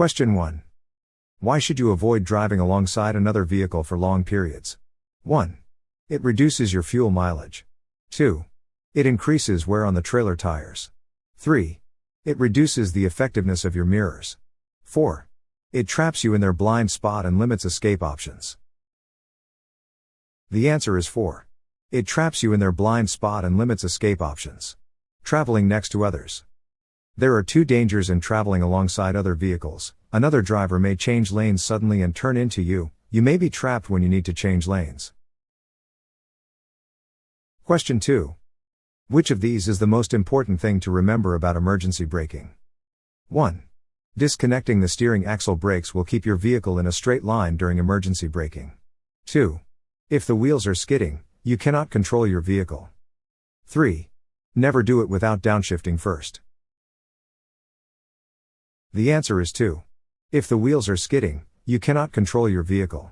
Question 1. Why should you avoid driving alongside another vehicle for long periods? 1. It reduces your fuel mileage. 2. It increases wear on the trailer tires. 3. It reduces the effectiveness of your mirrors. 4. It traps you in their blind spot and limits escape options. The answer is 4. It traps you in their blind spot and limits escape options. Traveling next to others. There are 2 dangers in traveling alongside other vehicles. Another driver may change lanes suddenly and turn into you. You may be trapped when you need to change lanes. Question 2. Which of these is the most important thing to remember about emergency braking? 1. Disconnecting the steering axle brakes will keep your vehicle in a straight line during emergency braking. 2. If the wheels are skidding, you cannot control your vehicle. 3. Never do it without downshifting first. The answer is 2. If the wheels are skidding, you cannot control your vehicle.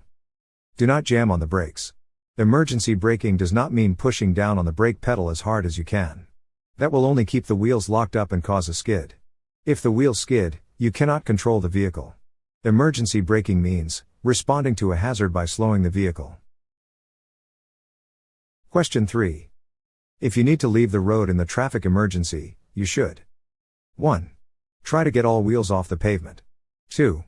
Do not jam on the brakes. Emergency braking does not mean pushing down on the brake pedal as hard as you can. That will only keep the wheels locked up and cause a skid. If the wheels skid, you cannot control the vehicle. Emergency braking means responding to a hazard by slowing the vehicle. Question 3. If you need to leave the road in the traffic emergency, you should 1. Try to get all wheels off the pavement. 2.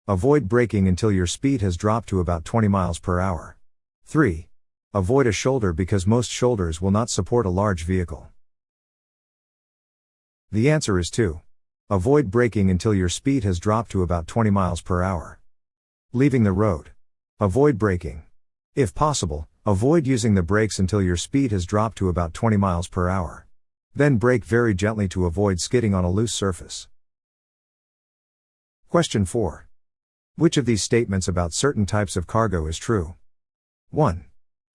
Avoid braking until your speed has dropped to about 20 miles per hour. 3. Avoid a shoulder because most shoulders will not support a large vehicle. The answer is 2. Avoid braking until your speed has dropped to about 20 miles per hour. Leaving the road. Avoid braking. If possible, avoid using the brakes until your speed has dropped to about 20 miles per hour. Then brake very gently to avoid skidding on a loose surface. Question 4. Which of these statements about certain types of cargo is true? 1.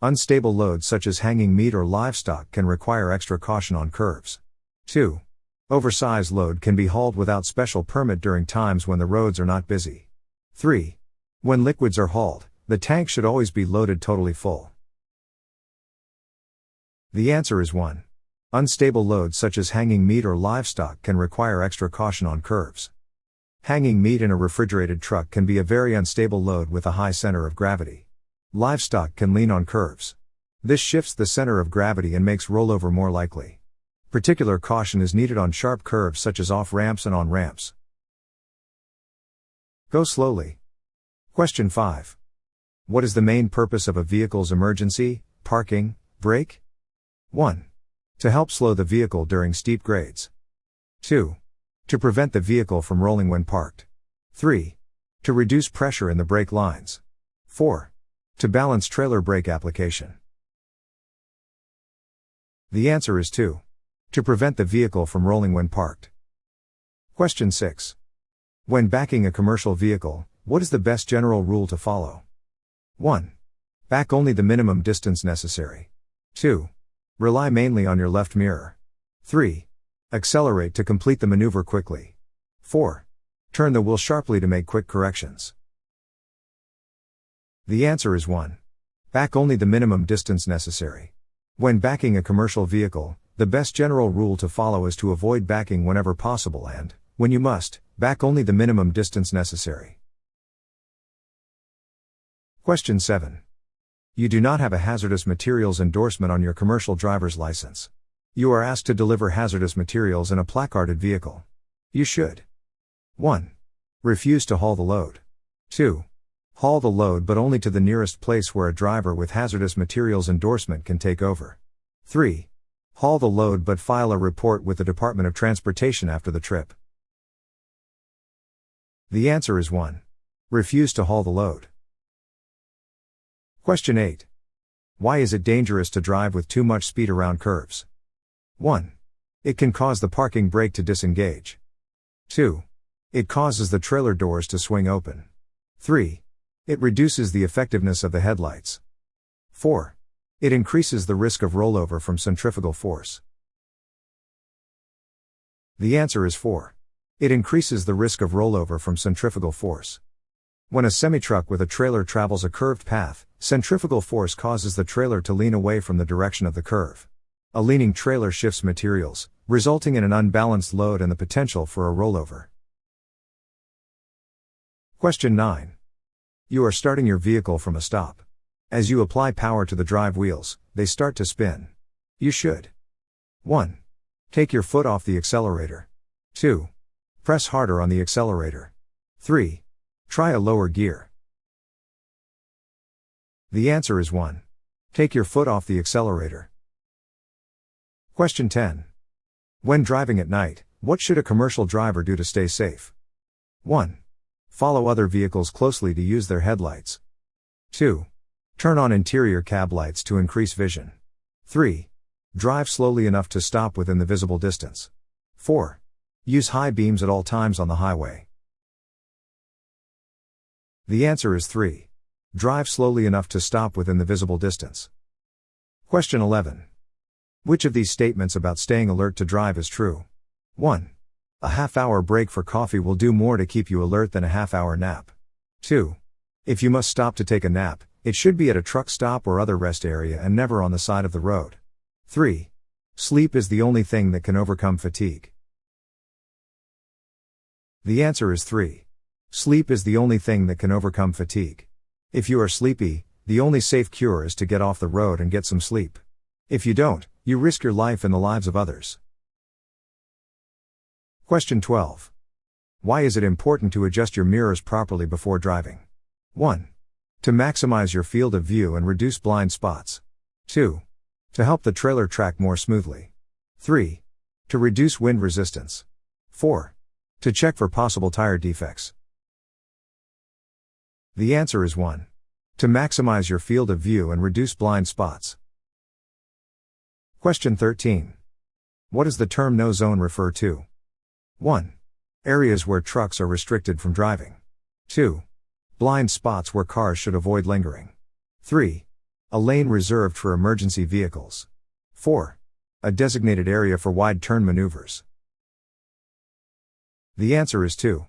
Unstable loads such as hanging meat or livestock can require extra caution on curves. 2. Oversized load can be hauled without special permit during times when the roads are not busy. 3. When liquids are hauled, the tank should always be loaded totally full. The answer is 1. Unstable loads such as hanging meat or livestock can require extra caution on curves. Hanging meat in a refrigerated truck can be a very unstable load with a high center of gravity. Livestock can lean on curves. This shifts the center of gravity and makes rollover more likely. Particular caution is needed on sharp curves such as off-ramps and on-ramps. Go slowly. Question 5. What is the main purpose of a vehicle's emergency, parking, brake? 1. To help slow the vehicle during steep grades. 2. To prevent the vehicle from rolling when parked. 3. To reduce pressure in the brake lines. 4. To balance trailer brake application. The answer is 2. To prevent the vehicle from rolling when parked. Question 6. When backing a commercial vehicle, what is the best general rule to follow? 1. Back only the minimum distance necessary. 2. Rely mainly on your left mirror. 3. Accelerate to complete the maneuver quickly. 4. Turn the wheel sharply to make quick corrections. The answer is 1. Back only the minimum distance necessary. When backing a commercial vehicle, the best general rule to follow is to avoid backing whenever possible and, when you must, back only the minimum distance necessary. Question 7. You do not have a hazardous materials endorsement on your commercial driver's license. You are asked to deliver hazardous materials in a placarded vehicle. You should 1. Refuse to haul the load. 2. Haul the load but only to the nearest place where a driver with hazardous materials endorsement can take over. 3. Haul the load but file a report with the Department of Transportation after the trip. The answer is 1. Refuse to haul the load. Question 8. Why is it dangerous to drive with too much speed around curves? 1. It can cause the parking brake to disengage. 2. It causes the trailer doors to swing open. 3. It reduces the effectiveness of the headlights. 4. It increases the risk of rollover from centrifugal force. The answer is 4. It increases the risk of rollover from centrifugal force. When a semi-truck with a trailer travels a curved path, centrifugal force causes the trailer to lean away from the direction of the curve. A leaning trailer shifts materials, resulting in an unbalanced load and the potential for a rollover. Question 9. You are starting your vehicle from a stop. As you apply power to the drive wheels, they start to spin. You should 1. Take your foot off the accelerator. 2. Press harder on the accelerator. 3. Try a lower gear. The answer is 1. Take your foot off the accelerator. Question 10. When driving at night, what should a commercial driver do to stay safe? 1. Follow other vehicles closely to use their headlights. 2. Turn on interior cab lights to increase vision. 3. Drive slowly enough to stop within the visible distance. 4. Use high beams at all times on the highway. The answer is 3. Drive slowly enough to stop within the visible distance. Question 11. Which of these statements about staying alert to drive is true? 1. A half-hour break for coffee will do more to keep you alert than a half-hour nap. 2. If you must stop to take a nap, it should be at a truck stop or other rest area and never on the side of the road. 3. Sleep is the only thing that can overcome fatigue. The answer is 3. Sleep is the only thing that can overcome fatigue. If you are sleepy, the only safe cure is to get off the road and get some sleep. If you don't, you risk your life and the lives of others. Question 12. Why is it important to adjust your mirrors properly before driving? 1. To maximize your field of view and reduce blind spots. 2. To help the trailer track more smoothly. 3. To reduce wind resistance. 4. To check for possible tire defects. The answer is 1. To maximize your field of view and reduce blind spots. Question 13. What does the term no zone refer to? 1. Areas where trucks are restricted from driving. 2. Blind spots where cars should avoid lingering. 3. A lane reserved for emergency vehicles. 4. A designated area for wide turn maneuvers. The answer is 2.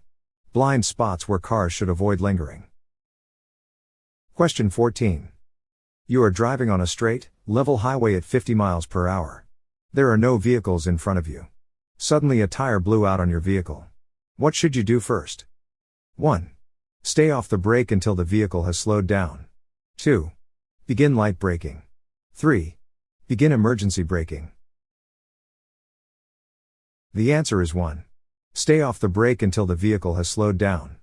Blind spots where cars should avoid lingering. Question 14. You are driving on a straight, level highway at 50 miles per hour. There are no vehicles in front of you. Suddenly a tire blew out on your vehicle. What should you do first? 1. Stay off the brake until the vehicle has slowed down. 2. Begin light braking. 3. Begin emergency braking. The answer is 1. Stay off the brake until the vehicle has slowed down.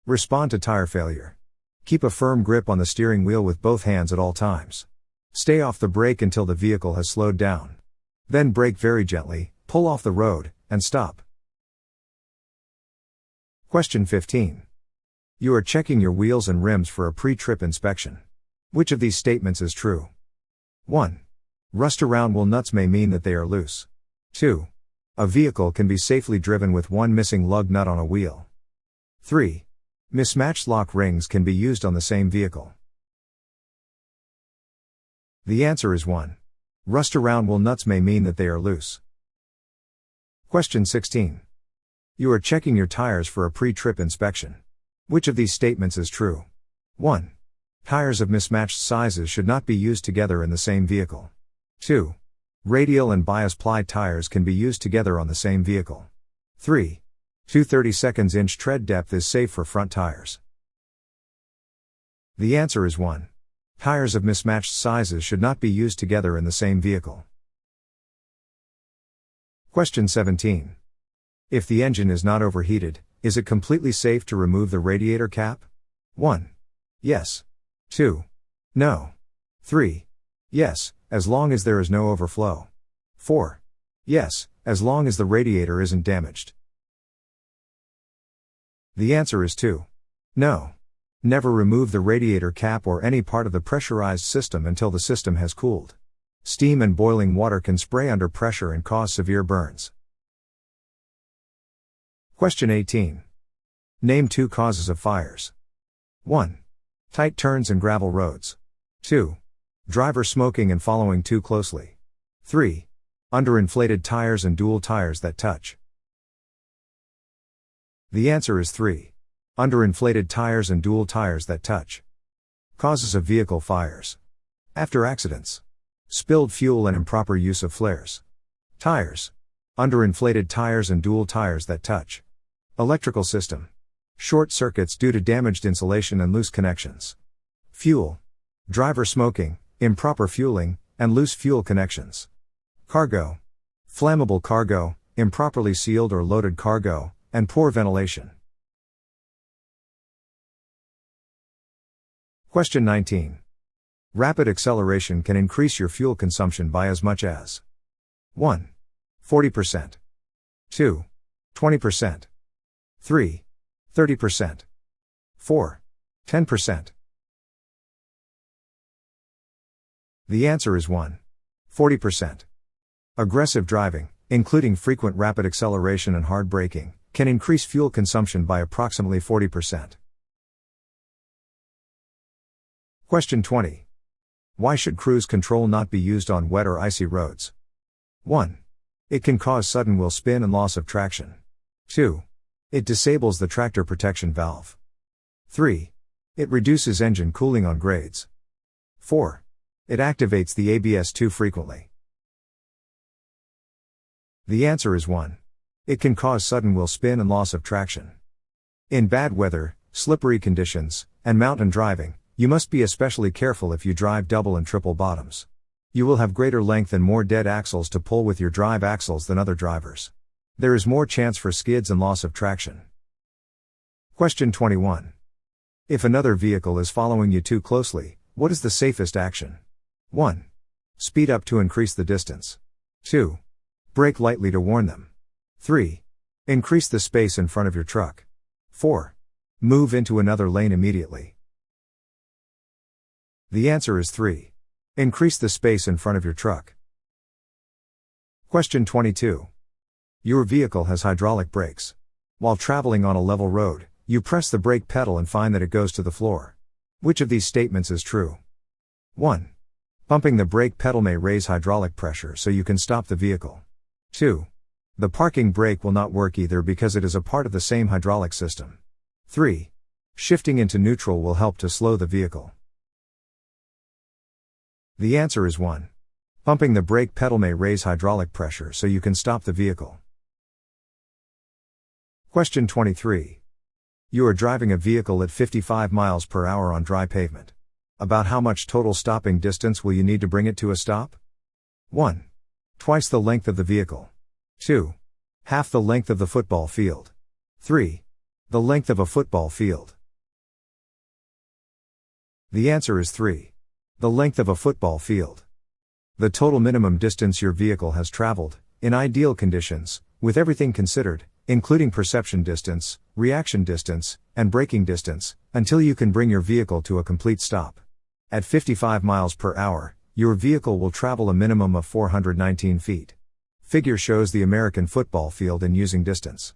Respond to tire failure. Keep a firm grip on the steering wheel with both hands at all times. Stay off the brake until the vehicle has slowed down. Then brake very gently, pull off the road, and stop. Question 15. You are checking your wheels and rims for a pre-trip inspection. Which of these statements is true? 1. Rust around wheel nuts may mean that they are loose. 2. A vehicle can be safely driven with one missing lug nut on a wheel. 3. Mismatched lock rings can be used on the same vehicle. The answer is 1. Rust around wheel nuts may mean that they are loose. Question 16. You are checking your tires for a pre-trip inspection. Which of these statements is true? 1. Tires of mismatched sizes should not be used together in the same vehicle. 2. Radial and bias ply tires can be used together on the same vehicle. 3. 2/32 inch tread depth is safe for front tires. The answer is 1. Tires of mismatched sizes should not be used together in the same vehicle. Question 17. If the engine is not overheated, is it completely safe to remove the radiator cap? 1. Yes. 2. No. 3. Yes, as long as there is no overflow. 4. Yes, as long as the radiator isn't damaged. The answer is 2. No. Never remove the radiator cap or any part of the pressurized system until the system has cooled. Steam and boiling water can spray under pressure and cause severe burns. Question 18. Name 2 causes of fires. 1. Tight turns and gravel roads. 2. Driver smoking and following too closely. 3. Underinflated tires and dual tires that touch. The answer is 3. Underinflated tires and dual tires that touch. Causes of vehicle fires. After accidents. Spilled fuel and improper use of flares. Tires. Underinflated tires and dual tires that touch. Electrical system. Short circuits due to damaged insulation and loose connections. Fuel. Driver smoking, improper fueling, and loose fuel connections. Cargo. Flammable cargo, improperly sealed or loaded cargo, and poor ventilation. Question 19. Rapid acceleration can increase your fuel consumption by as much as 1. 40%. 2. 20%. 3. 30%. 4. 10%. The answer is 1. 40%. Aggressive driving, including frequent rapid acceleration and hard braking, can increase fuel consumption by approximately 40%. Question 20. Why should cruise control not be used on wet or icy roads? 1. It can cause sudden wheel spin and loss of traction. 2. It disables the tractor protection valve. 3. It reduces engine cooling on grades. 4. It activates the ABS too frequently. The answer is 1. It can cause sudden wheel spin and loss of traction. In bad weather, slippery conditions, and mountain driving, you must be especially careful if you drive double and triple bottoms. You will have greater length and more dead axles to pull with your drive axles than other drivers. There is more chance for skids and loss of traction. Question 21. If another vehicle is following you too closely, what is the safest action? 1. Speed up to increase the distance. 2. Brake lightly to warn them. 3. Increase the space in front of your truck. 4. Move into another lane immediately. The answer is 3. Increase the space in front of your truck. Question 22. Your vehicle has hydraulic brakes. While traveling on a level road, you press the brake pedal and find that it goes to the floor. Which of these statements is true? 1. Pumping the brake pedal may raise hydraulic pressure so you can stop the vehicle. 2. The parking brake will not work either because it is a part of the same hydraulic system. 3. Shifting into neutral will help to slow the vehicle. The answer is 1. Pumping the brake pedal may raise hydraulic pressure so you can stop the vehicle. Question 23. You are driving a vehicle at 55 miles per hour on dry pavement. About how much total stopping distance will you need to bring it to a stop? 1. Twice the length of the vehicle. 2. Half the length of the football field. 3. The length of a football field. The answer is 3. The length of a football field. The total minimum distance your vehicle has traveled, in ideal conditions, with everything considered, including perception distance, reaction distance, and braking distance, until you can bring your vehicle to a complete stop. At 55 miles per hour, your vehicle will travel a minimum of 419 feet. Figure shows the American football field in using distance.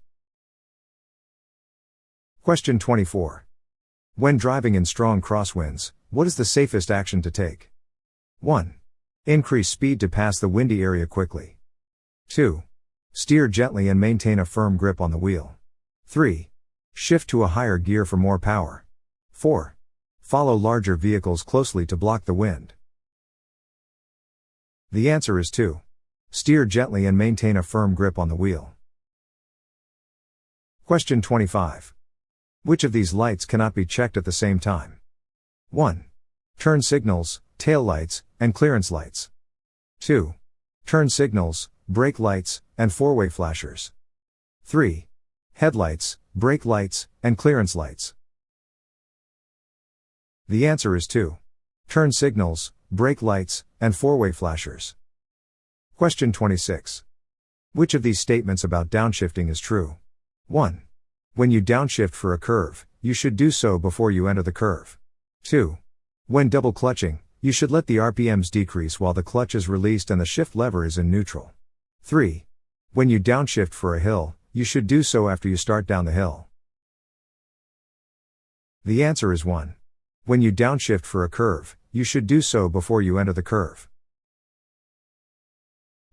Question 24. When driving in strong crosswinds, what is the safest action to take? 1. Increase speed to pass the windy area quickly. 2. Steer gently and maintain a firm grip on the wheel. 3. Shift to a higher gear for more power. 4. Follow larger vehicles closely to block the wind. The answer is 2. Steer gently and maintain a firm grip on the wheel. Question 25. Which of these lights cannot be checked at the same time? 1. Turn signals, tail lights, and clearance lights. 2. Turn signals, brake lights, and four-way flashers. 3. Headlights, brake lights, and clearance lights. The answer is 2. Turn signals, brake lights, and four-way flashers. Question 26. Which of these statements about downshifting is true? 1. When you downshift for a curve, you should do so before you enter the curve. 2. When double clutching, you should let the RPMs decrease while the clutch is released and the shift lever is in neutral. 3. When you downshift for a hill, you should do so after you start down the hill. The answer is 1. When you downshift for a curve, you should do so before you enter the curve.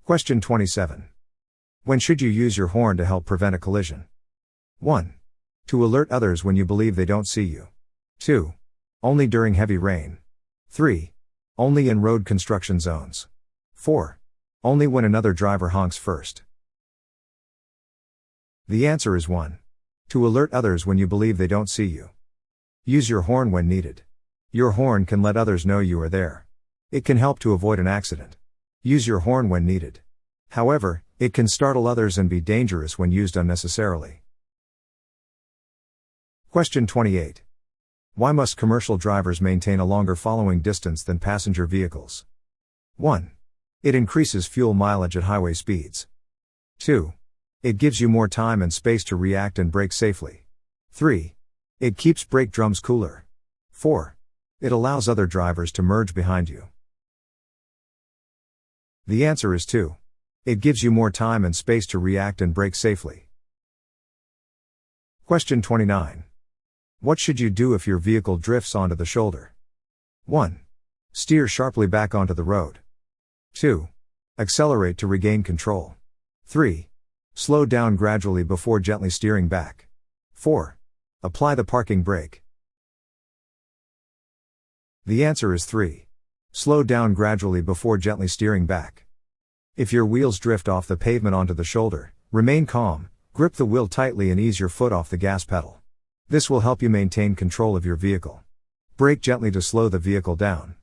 Question 27. When should you use your horn to help prevent a collision? 1. To alert others when you believe they don't see you. 2. Only during heavy rain. 3. Only in road construction zones. 4. Only when another driver honks first. The answer is 1. To alert others when you believe they don't see you. Use your horn when needed. Your horn can let others know you are there. It can help to avoid an accident. Use your horn when needed. However, it can startle others and be dangerous when used unnecessarily. Question 28. Why must commercial drivers maintain a longer following distance than passenger vehicles? 1. It increases fuel mileage at highway speeds. 2. It gives you more time and space to react and brake safely. 3. It keeps brake drums cooler. 4. It allows other drivers to merge behind you. The answer is 2. It gives you more time and space to react and brake safely. Question 29. What should you do if your vehicle drifts onto the shoulder? 1. Steer sharply back onto the road. 2. Accelerate to regain control. 3. Slow down gradually before gently steering back. 4. Apply the parking brake. The answer is 3. Slow down gradually before gently steering back. If your wheels drift off the pavement onto the shoulder, remain calm, grip the wheel tightly and ease your foot off the gas pedal. This will help you maintain control of your vehicle. Brake gently to slow the vehicle down.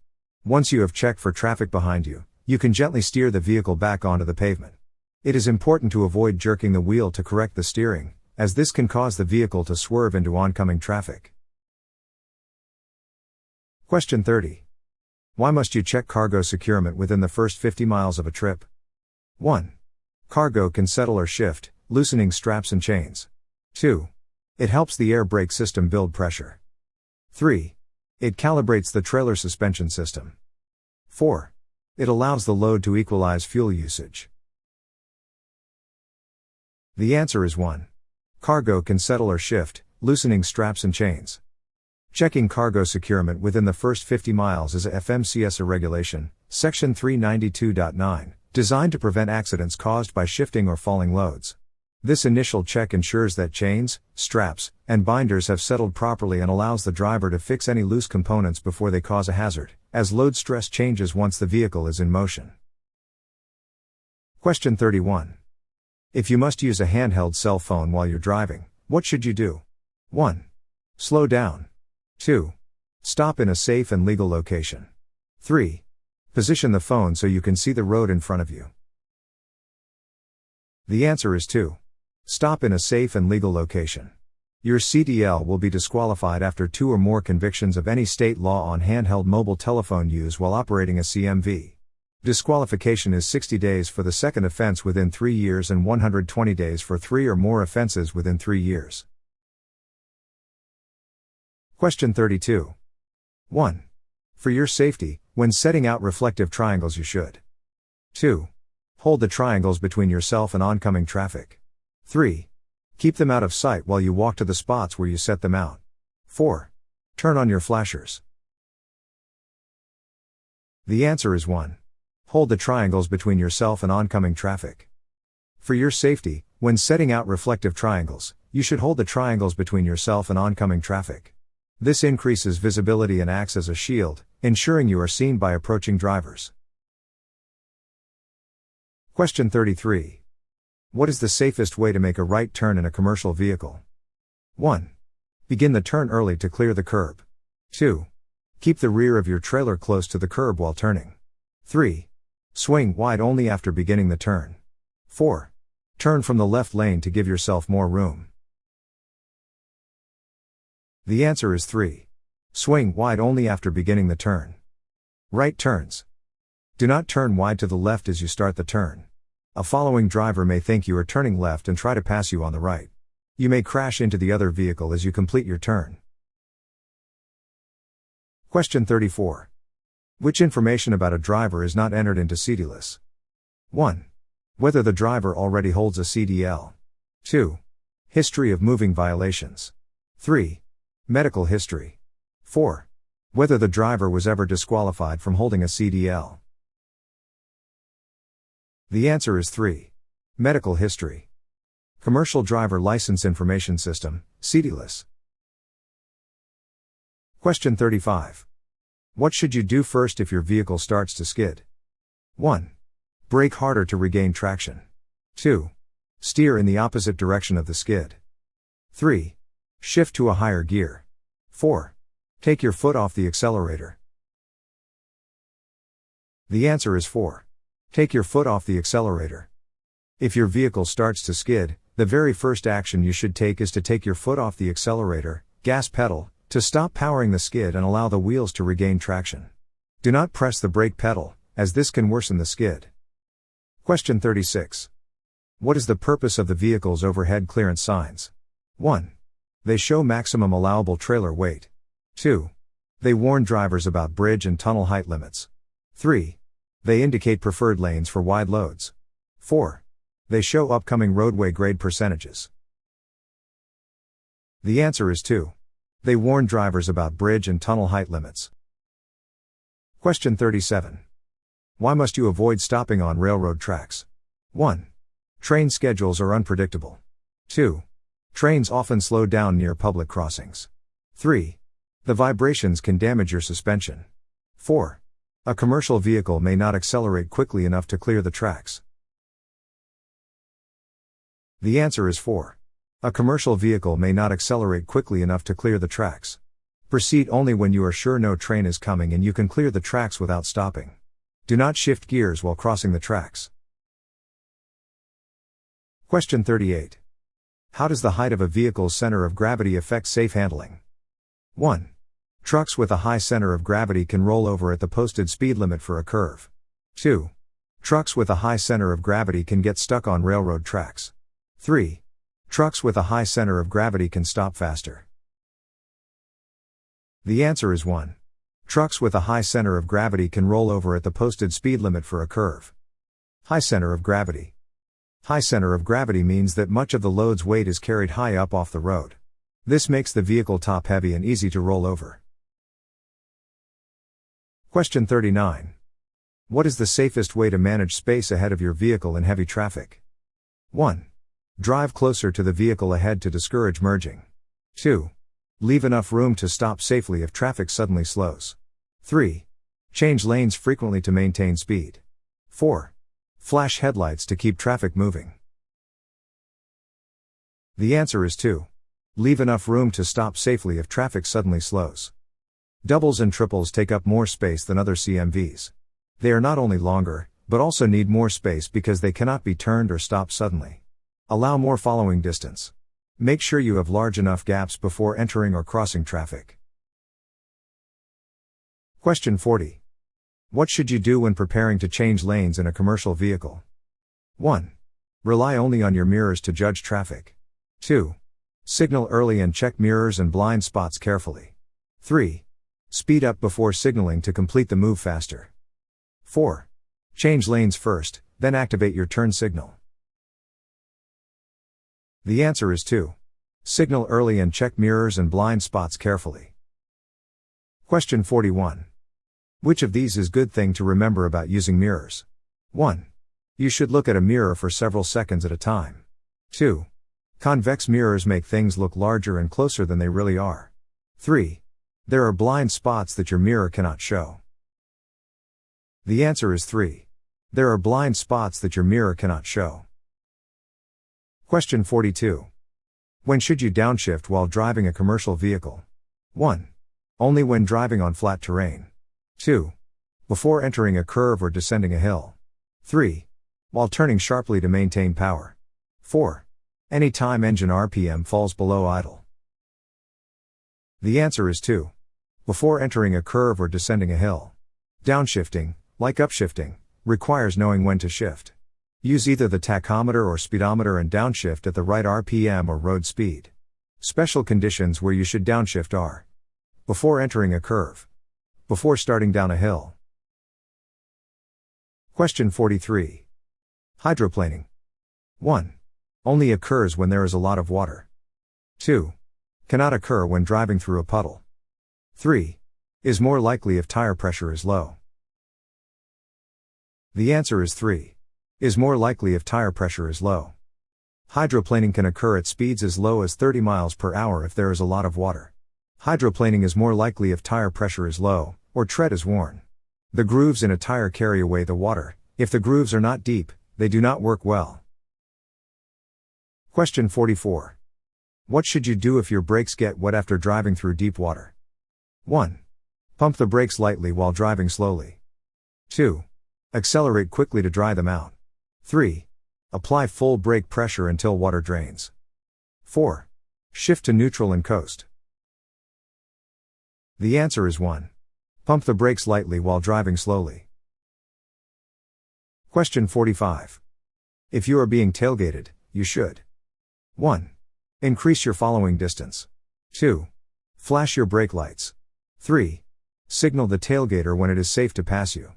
Once you have checked for traffic behind you, you can gently steer the vehicle back onto the pavement. It is important to avoid jerking the wheel to correct the steering, as this can cause the vehicle to swerve into oncoming traffic. Question 30. Why must you check cargo securement within the first 50 miles of a trip? 1. Cargo can settle or shift, loosening straps and chains. 2. It helps the air brake system build pressure. 3. It calibrates the trailer suspension system. 4. It allows the load to equalize fuel usage. The answer is 1. Cargo can settle or shift, loosening straps and chains. Checking cargo securement within the first 50 miles is a FMCSA regulation, Section 392.9, designed to prevent accidents caused by shifting or falling loads. This initial check ensures that chains, straps, and binders have settled properly and allows the driver to fix any loose components before they cause a hazard, as load stress changes once the vehicle is in motion. Question 31. If you must use a handheld cell phone while you're driving, what should you do? 1. Slow down. 2. Stop in a safe and legal location. 3. Position the phone so you can see the road in front of you. The answer is 2. Stop in a safe and legal location. Your CDL will be disqualified after 2 or more convictions of any state law on handheld mobile telephone use while operating a CMV. Disqualification is 60 days for the second offense within 3 years and 120 days for 3 or more offenses within 3 years. Question 32. 1. For your safety, when setting out reflective triangles you should. 2. Hold the triangles between yourself and oncoming traffic. 3. Keep them out of sight while you walk to the spots where you set them out. 4. Turn on your flashers. The answer is 1. Hold the triangles between yourself and oncoming traffic. For your safety, when setting out reflective triangles, you should hold the triangles between yourself and oncoming traffic. This increases visibility and acts as a shield, ensuring you are seen by approaching drivers. Question 33. What is the safest way to make a right turn in a commercial vehicle? 1. Begin the turn early to clear the curb. 2. Keep the rear of your trailer close to the curb while turning. 3. Swing wide only after beginning the turn. 4. Turn from the left lane to give yourself more room. The answer is 3. Swing wide only after beginning the turn. Right turns. Do not turn wide to the left as you start the turn. A following driver may think you are turning left and try to pass you on the right. You may crash into the other vehicle as you complete your turn. Question 34. Which information about a driver is not entered into CDLs? 1. Whether the driver already holds a CDL. 2. History of moving violations. 3. Medical history. 4. Whether the driver was ever disqualified from holding a CDL. The answer is 3. Medical history. Commercial Driver License Information System, CDLIS. Question 35. What should you do first if your vehicle starts to skid? 1. Brake harder to regain traction. 2. Steer in the opposite direction of the skid. 3. Shift to a higher gear. 4. Take your foot off the accelerator. The answer is 4. Take your foot off the accelerator. If your vehicle starts to skid, the very first action you should take is to take your foot off the accelerator, gas pedal, to stop powering the skid and allow the wheels to regain traction. Do not press the brake pedal, as this can worsen the skid. Question 36. What is the purpose of the vehicle's overhead clearance signs? 1. They show maximum allowable trailer weight. 2. They warn drivers about bridge and tunnel height limits. 3. They indicate preferred lanes for wide loads. 4. They show upcoming roadway grade percentages. The answer is 2. They warn drivers about bridge and tunnel height limits. Question 37. Why must you avoid stopping on railroad tracks? 1. Train schedules are unpredictable. 2. Trains often slow down near public crossings. 3. The vibrations can damage your suspension. 4. A commercial vehicle may not accelerate quickly enough to clear the tracks. The answer is 4. A commercial vehicle may not accelerate quickly enough to clear the tracks. Proceed only when you are sure no train is coming and you can clear the tracks without stopping. Do not shift gears while crossing the tracks. Question 38. How does the height of a vehicle's center of gravity affect safe handling? 1. Trucks with a high center of gravity can roll over at the posted speed limit for a curve. 2. Trucks with a high center of gravity can get stuck on railroad tracks. 3. Trucks with a high center of gravity can stop faster. The answer is 1. Trucks with a high center of gravity can roll over at the posted speed limit for a curve. High center of gravity. High center of gravity means that much of the load's weight is carried high up off the road. This makes the vehicle top heavy and easy to roll over. Question 39. What is the safest way to manage space ahead of your vehicle in heavy traffic? 1. Drive closer to the vehicle ahead to discourage merging. 2. Leave enough room to stop safely if traffic suddenly slows. 3. Change lanes frequently to maintain speed. 4. Flash headlights to keep traffic moving. The answer is 2. Leave enough room to stop safely if traffic suddenly slows. Doubles and triples take up more space than other CMVs. They are not only longer, but also need more space because they cannot be turned or stopped suddenly. Allow more following distance. Make sure you have large enough gaps before entering or crossing traffic. Question 40. What should you do when preparing to change lanes in a commercial vehicle? 1. Rely only on your mirrors to judge traffic. 2. Signal early and check mirrors and blind spots carefully. 3. Speed up before signaling to complete the move faster. 4. Change lanes first, then activate your turn signal. The answer is 2. Signal early and check mirrors and blind spots carefully. Question 41. Which of these is good thing to remember about using mirrors? 1. You should look at a mirror for several seconds at a time. 2. Convex mirrors make things look larger and closer than they really are. 3. There are blind spots that your mirror cannot show. The answer is 3. There are blind spots that your mirror cannot show. Question 42. When should you downshift while driving a commercial vehicle? 1. Only when driving on flat terrain. 2. Before entering a curve or descending a hill. 3. While turning sharply to maintain power. 4. Any time engine RPM falls below idle. The answer is 2. Before entering a curve or descending a hill. Downshifting, like upshifting, requires knowing when to shift. Use either the tachometer or speedometer and downshift at the right RPM or road speed. Special conditions where you should downshift are: before entering a curve, before starting down a hill. Question 43. Hydroplaning. 1. Only occurs when there is a lot of water. 2. Cannot occur when driving through a puddle. 3. Is more likely if tire pressure is low. The answer is 3. Is more likely if tire pressure is low. Hydroplaning can occur at speeds as low as 30 miles per hour if there is a lot of water. Hydroplaning is more likely if tire pressure is low, or tread is worn. The grooves in a tire carry away the water. If the grooves are not deep, they do not work well. Question 44. What should you do if your brakes get wet after driving through deep water? 1. Pump the brakes lightly while driving slowly. 2. Accelerate quickly to dry them out. 3. Apply full brake pressure until water drains. 4. Shift to neutral and coast. The answer is 1. Pump the brakes lightly while driving slowly. Question 45. If you are being tailgated, you should 1. Increase your following distance. 2. Flash your brake lights. 3. Signal the tailgater when it is safe to pass you.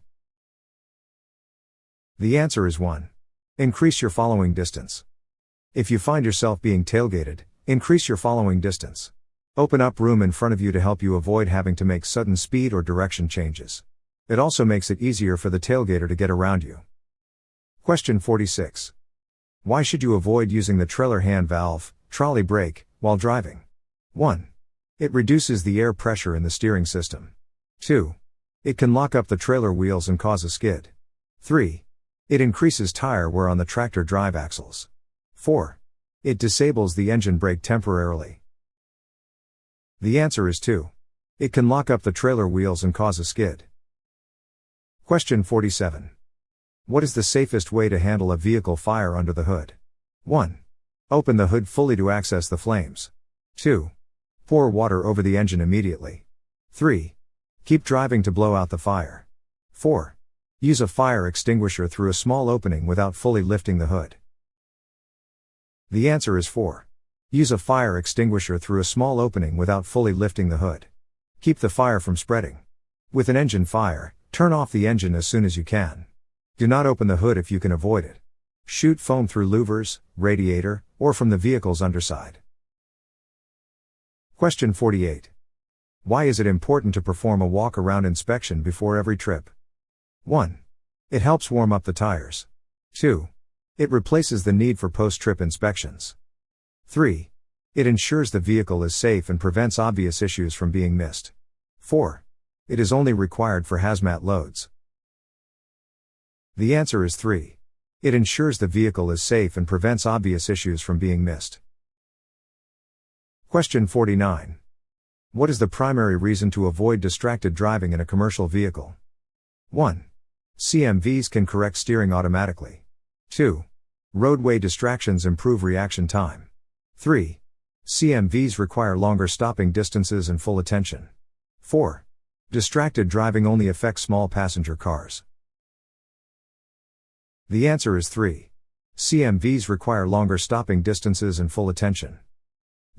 The answer is 1. Increase your following distance. If you find yourself being tailgated, increase your following distance. Open up room in front of you to help you avoid having to make sudden speed or direction changes. It also makes it easier for the tailgater to get around you. Question 46. Why should you avoid using the trailer hand valve, trolley brake, while driving? 1. It reduces the air pressure in the steering system. 2. It can lock up the trailer wheels and cause a skid. 3. It increases tire wear on the tractor drive axles. 4. It disables the engine brake temporarily. The answer is 2. It can lock up the trailer wheels and cause a skid. Question 47. What is the safest way to handle a vehicle fire under the hood? 1. Open the hood fully to access the flames. 2. Pour water over the engine immediately. 3. Keep driving to blow out the fire. 4. Use a fire extinguisher through a small opening without fully lifting the hood. The answer is 4. Use a fire extinguisher through a small opening without fully lifting the hood. Keep the fire from spreading. With an engine fire, turn off the engine as soon as you can. Do not open the hood if you can avoid it. Shoot foam through louvers, radiator, or from the vehicle's underside. Question 48. Why is it important to perform a walk-around inspection before every trip? 1. It helps warm up the tires. 2. It replaces the need for post-trip inspections. 3. It ensures the vehicle is safe and prevents obvious issues from being missed. 4. It is only required for hazmat loads. The answer is 3. It ensures the vehicle is safe and prevents obvious issues from being missed. Question 49. What is the primary reason to avoid distracted driving in a commercial vehicle? 1. CMVs can correct steering automatically. 2. Roadway distractions improve reaction time. 3. CMVs require longer stopping distances and full attention. 4. Distracted driving only affects small passenger cars. The answer is 3. CMVs require longer stopping distances and full attention.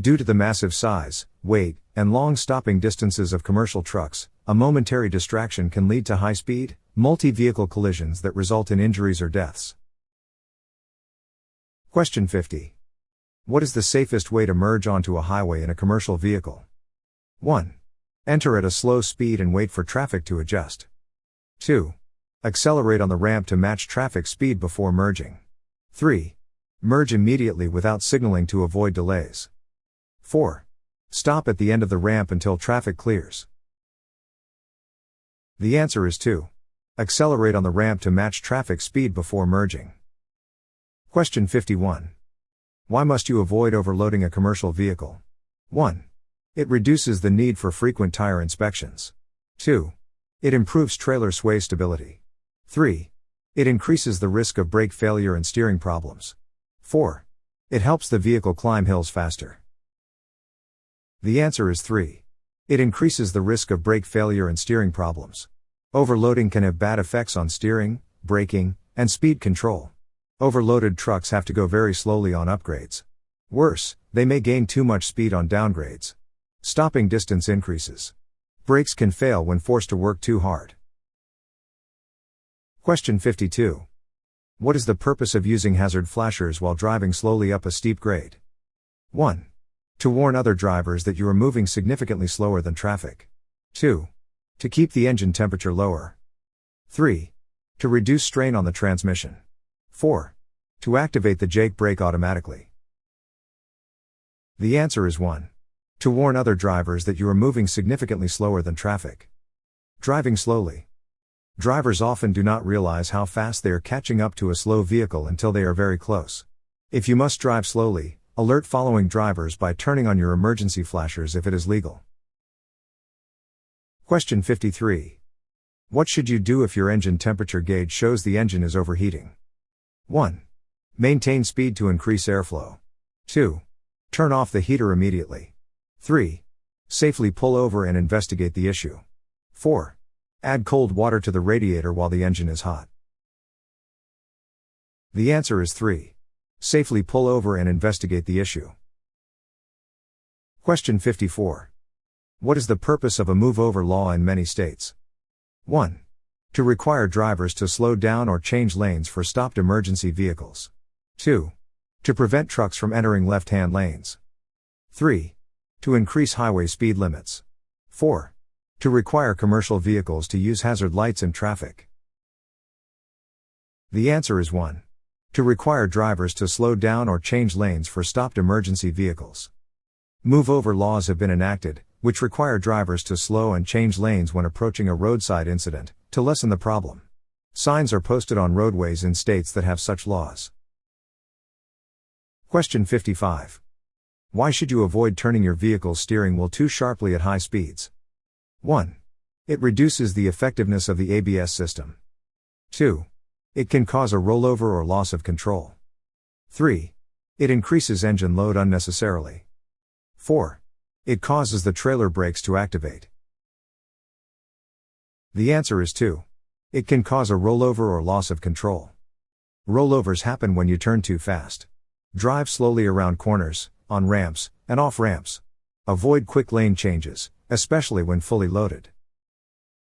Due to the massive size, weight, and long stopping distances of commercial trucks, a momentary distraction can lead to high-speed, multi-vehicle collisions that result in injuries or deaths. Question 50. What is the safest way to merge onto a highway in a commercial vehicle? 1. Enter at a slow speed and wait for traffic to adjust. 2. Accelerate on the ramp to match traffic speed before merging. 3. Merge immediately without signaling to avoid delays. 4. Stop at the end of the ramp until traffic clears. The answer is 2. Accelerate on the ramp to match traffic speed before merging. Question 51. Why must you avoid overloading a commercial vehicle? 1. It reduces the need for frequent tire inspections. 2. It improves trailer sway stability. 3. It increases the risk of brake failure and steering problems. 4. It helps the vehicle climb hills faster. The answer is 3. It increases the risk of brake failure and steering problems. Overloading can have bad effects on steering, braking, and speed control. Overloaded trucks have to go very slowly on upgrades. Worse, they may gain too much speed on downgrades. Stopping distance increases. Brakes can fail when forced to work too hard. Question 52. What is the purpose of using hazard flashers while driving slowly up a steep grade? 1. To warn other drivers that you are moving significantly slower than traffic. 2. To keep the engine temperature lower. 3. To reduce strain on the transmission. 4. To activate the jake brake automatically. The answer is 1. To warn other drivers that you are moving significantly slower than traffic. Driving slowly. Drivers often do not realize how fast they are catching up to a slow vehicle until they are very close. If you must drive slowly, Alert following drivers by turning on your emergency flashers if it is legal. Question 53. What should you do if your engine temperature gauge shows the engine is overheating? 1. Maintain speed to increase airflow. 2. Turn off the heater immediately. 3. Safely pull over and investigate the issue. 4. Add cold water to the radiator while the engine is hot. The answer is 3. Safely pull over and investigate the issue. Question 54. What is the purpose of a move-over law in many states? 1. To require drivers to slow down or change lanes for stopped emergency vehicles. 2. To prevent trucks from entering left-hand lanes. 3. To increase highway speed limits. 4. To require commercial vehicles to use hazard lights in traffic. The answer is 1. To require drivers to slow down or change lanes for stopped emergency vehicles. Move-over laws have been enacted, which require drivers to slow and change lanes when approaching a roadside incident, to lessen the problem. Signs are posted on roadways in states that have such laws. Question 55. Why should you avoid turning your vehicle's steering wheel too sharply at high speeds? 1. It reduces the effectiveness of the ABS system. 2. It can cause a rollover or loss of control. 3. It increases engine load unnecessarily. 4. It causes the trailer brakes to activate. The answer is 2. It can cause a rollover or loss of control. Rollovers happen when you turn too fast. Drive slowly around corners, on ramps, and off ramps. Avoid quick lane changes, especially when fully loaded.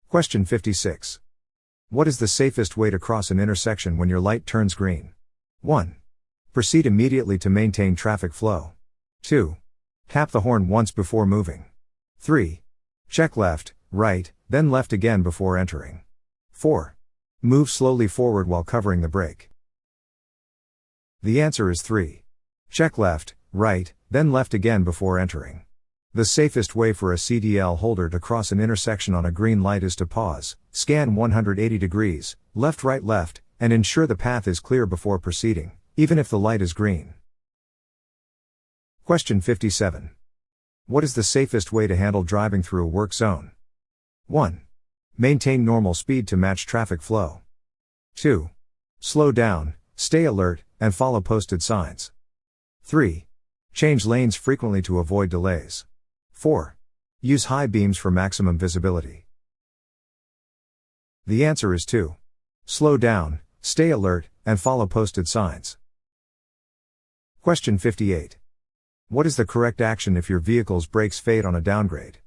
Question 56. What is the safest way to cross an intersection when your light turns green? 1. Proceed immediately to maintain traffic flow. 2. Tap the horn once before moving. 3. Check left, right, then left again before entering. 4. Move slowly forward while covering the brake. The answer is 3. Check left, right, then left again before entering. The safest way for a CDL holder to cross an intersection on a green light is to pause, scan 180 degrees, left, and ensure the path is clear before proceeding, even if the light is green. Question 57. What is the safest way to handle driving through a work zone? 1. Maintain normal speed to match traffic flow. 2. Slow down, stay alert, and follow posted signs. 3. Change lanes frequently to avoid delays. 4. Use high beams for maximum visibility. The answer is 2. Slow down, stay alert, and follow posted signs. Question 58. What is the correct action if your vehicle's brakes fade on a downgrade?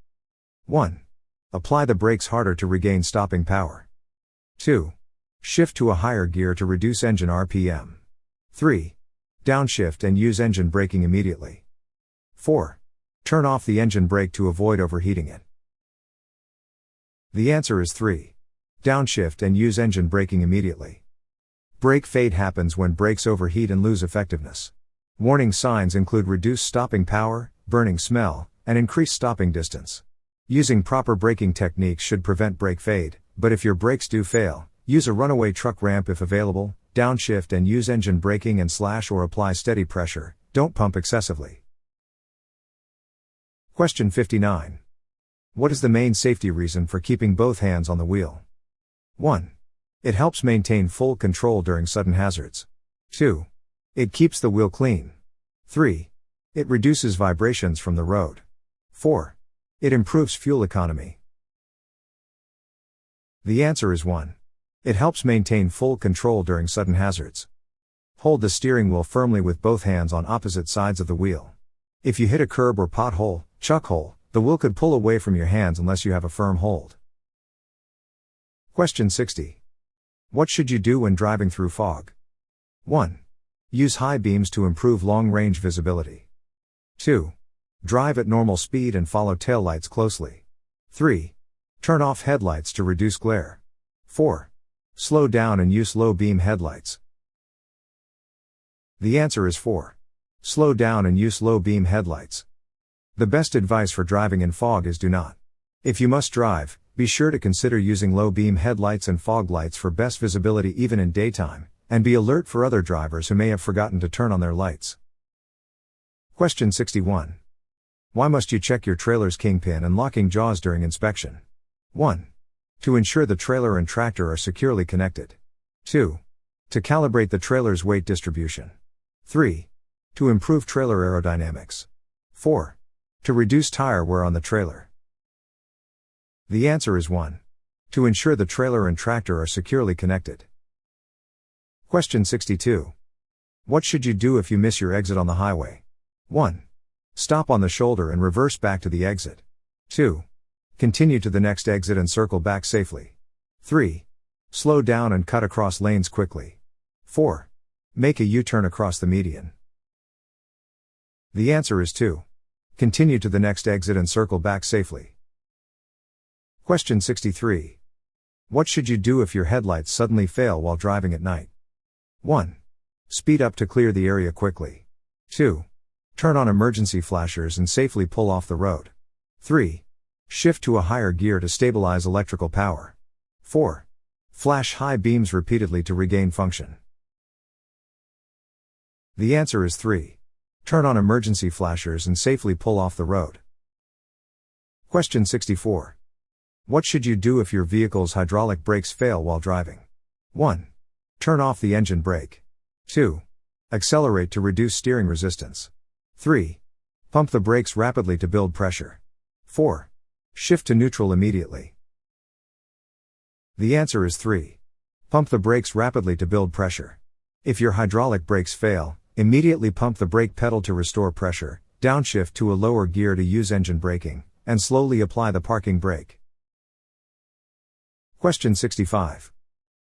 1. Apply the brakes harder to regain stopping power. 2. Shift to a higher gear to reduce engine RPM. 3. Downshift and use engine braking immediately. 4. Turn off the engine brake to avoid overheating it. The answer is 3. Downshift and use engine braking immediately. Brake fade happens when brakes overheat and lose effectiveness. Warning signs include reduced stopping power, burning smell, and increased stopping distance. Using proper braking techniques should prevent brake fade, but if your brakes do fail, use a runaway truck ramp if available, downshift and use engine braking and slash or apply steady pressure, don't pump excessively. Question 59. What is the main safety reason for keeping both hands on the wheel? 1. It helps maintain full control during sudden hazards. 2. It keeps the wheel clean. 3. It reduces vibrations from the road. 4. It improves fuel economy. The answer is 1. It helps maintain full control during sudden hazards. Hold the steering wheel firmly with both hands on opposite sides of the wheel. If you hit a curb or pothole, chuck hole, the wheel could pull away from your hands unless you have a firm hold. Question 60. What should you do when driving through fog? 1. Use high beams to improve long-range visibility. 2. Drive at normal speed and follow taillights closely. 3. Turn off headlights to reduce glare. 4. Slow down and use low-beam headlights. The answer is 4. Slow down and use low-beam headlights. The best advice for driving in fog is do not. If you must drive, be sure to consider using low-beam headlights and fog lights for best visibility even in daytime, and be alert for other drivers who may have forgotten to turn on their lights. Question 61. Why must you check your trailer's kingpin and locking jaws during inspection? 1. To ensure the trailer and tractor are securely connected. 2. To calibrate the trailer's weight distribution. 3. To improve trailer aerodynamics. 4. To reduce tire wear on the trailer. The answer is 1. To ensure the trailer and tractor are securely connected. Question 62. What should you do if you miss your exit on the highway? 1. Stop on the shoulder and reverse back to the exit. 2. Continue to the next exit and circle back safely. 3. Slow down and cut across lanes quickly. 4. Make a U-turn across the median. The answer is 2. Continue to the next exit and circle back safely. Question 63. What should you do if your headlights suddenly fail while driving at night? 1. Speed up to clear the area quickly. 2. Turn on emergency flashers and safely pull off the road. 3. Shift to a higher gear to stabilize electrical power. 4. Flash high beams repeatedly to regain function. The answer is 3. Turn on emergency flashers and safely pull off the road. Question 64. What should you do if your vehicle's hydraulic brakes fail while driving? 1. Turn off the engine brake. 2. Accelerate to reduce steering resistance. 3. Pump the brakes rapidly to build pressure. 4. Shift to neutral immediately. The answer is 3. Pump the brakes rapidly to build pressure. If your hydraulic brakes fail, immediately pump the brake pedal to restore pressure, downshift to a lower gear to use engine braking, and slowly apply the parking brake. Question 65.